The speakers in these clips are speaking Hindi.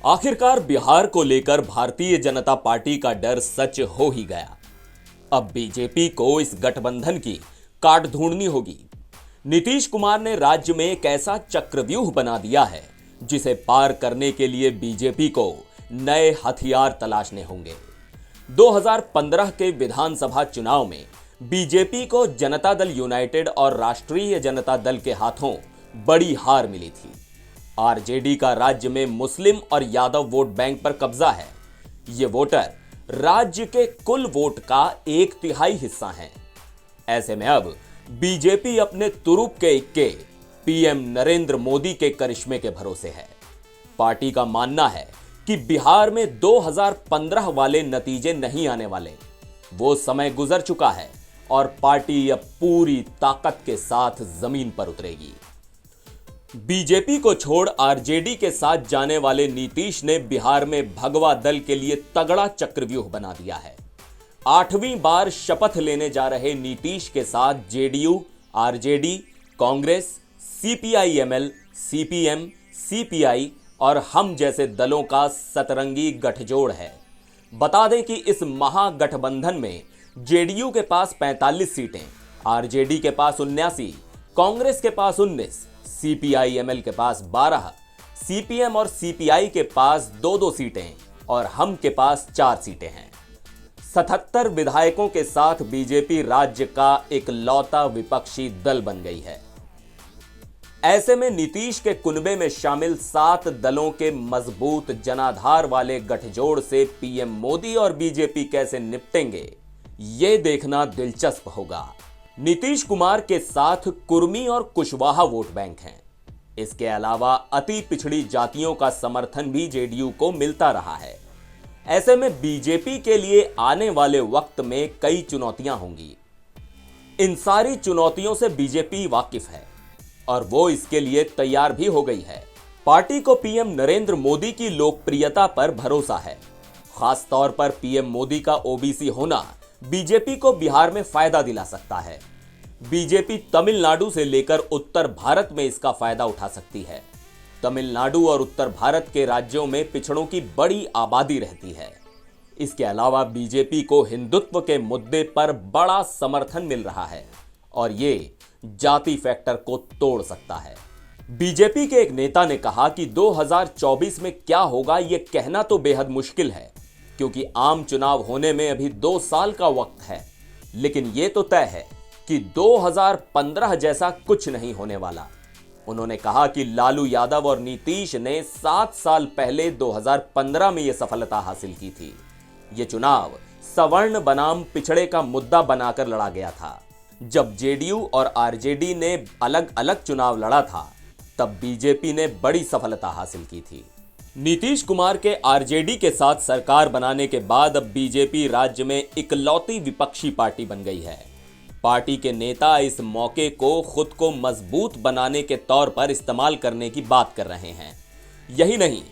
आखिरकार बिहार को लेकर भारतीय जनता पार्टी का डर सच हो ही गया। अब बीजेपी को इस गठबंधन की काट ढूंढनी होगी। नीतीश कुमार ने राज्य में एक ऐसा चक्रव्यूह बना दिया है जिसे पार करने के लिए बीजेपी को नए हथियार तलाशने होंगे। 2015 के विधानसभा चुनाव में बीजेपी को जनता दल यूनाइटेड और राष्ट्रीय जनता दल के हाथों बड़ी हार मिली थी। आरजेडी का राज्य में मुस्लिम और यादव वोट बैंक पर कब्जा है। ये वोटर राज्य के कुल वोट का 1/3 हिस्सा हैं। ऐसे में अब बीजेपी अपने तुरुप के इक्के पीएम नरेंद्र मोदी के करिश्मे के भरोसे है। पार्टी का मानना है कि बिहार में 2015 वाले नतीजे नहीं आने वाले। वो समय गुजर चुका है और पार्टी अब पूरी ताकत के साथ जमीन पर उतरेगी। बीजेपी को छोड़ आरजेडी के साथ जाने वाले नीतीश ने बिहार में भगवा दल के लिए तगड़ा चक्रव्यूह बना दिया है। 8वीं बार शपथ लेने जा रहे नीतीश के साथ JDU, RJD, Congress, CPI-ML, CPM, CPI और हम जैसे दलों का सतरंगी गठजोड़ है। बता दें कि इस महागठबंधन में जेडीयू के पास 45 सीटें, आरजेडी के पास 79, कांग्रेस के पास 19, सीपीआई-एमएल के पास 12, सीपीएम और सीपीआई के पास 2-2 सीटें और हम के पास 4 सीटें हैं। 77 विधायकों के साथ बीजेपी राज्य का एक लौता विपक्षी दल बन गई है। ऐसे में नीतीश के कुनबे में शामिल 7 दलों के मजबूत जनाधार वाले गठजोड़ से पीएम मोदी और बीजेपी कैसे निपटेंगे, ये देखना दिलचस्प होगा। नीतीश कुमार के साथ कुर्मी और कुशवाहा वोट बैंक हैं। इसके अलावा अति पिछड़ी जातियों का समर्थन भी जेडीयू को मिलता रहा है। ऐसे में बीजेपी के लिए आने वाले वक्त में कई चुनौतियां होंगी। इन सारी चुनौतियों से बीजेपी वाकिफ है और वो इसके लिए तैयार भी हो गई है। पार्टी को पीएम नरेंद्र मोदी की लोकप्रियता पर भरोसा है। खास तौर पर पीएम मोदी का ओबीसी होना बीजेपी को बिहार में फायदा दिला सकता है। बीजेपी तमिलनाडु से लेकर उत्तर भारत में इसका फायदा उठा सकती है। तमिलनाडु और उत्तर भारत के राज्यों में पिछड़ों की बड़ी आबादी रहती है। इसके अलावा बीजेपी को हिंदुत्व के मुद्दे पर बड़ा समर्थन मिल रहा है और ये जाति फैक्टर को तोड़ सकता है। बीजेपी के एक नेता ने कहा कि 2024 में क्या होगा ये कहना तो बेहद मुश्किल है, क्योंकि आम चुनाव होने में अभी 2 साल का वक्त है। लेकिन यह तो तय है कि 2015 जैसा कुछ नहीं होने वाला। उन्होंने कहा कि लालू यादव और नीतीश ने 7 साल पहले 2015 में यह सफलता हासिल की थी। यह चुनाव सवर्ण बनाम पिछड़े का मुद्दा बनाकर लड़ा गया था। जब जेडीयू और आरजेडी ने अलग अलग चुनाव लड़ा था, तब बीजेपी ने बड़ी सफलता हासिल की थी। नीतीश कुमार के आरजेडी के साथ सरकार बनाने के बाद अब बीजेपी राज्य में इकलौती विपक्षी पार्टी बन गई है। पार्टी के नेता इस मौके को खुद को मजबूत बनाने के तौर पर इस्तेमाल करने की बात कर रहे हैं। यही नहीं,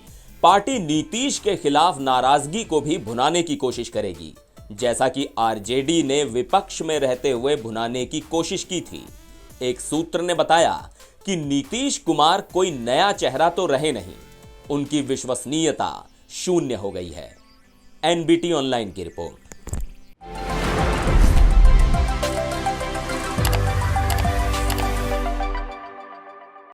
पार्टी नीतीश के खिलाफ नाराजगी को भी भुनाने की कोशिश करेगी, जैसा कि आरजेडी ने विपक्ष में रहते हुए भुनाने की कोशिश की थी। एक सूत्र ने बताया कि नीतीश कुमार कोई नया चेहरा तो रहे नहीं, उनकी विश्वसनीयता शून्य हो गई है। एनबीटी ऑनलाइन की रिपोर्ट।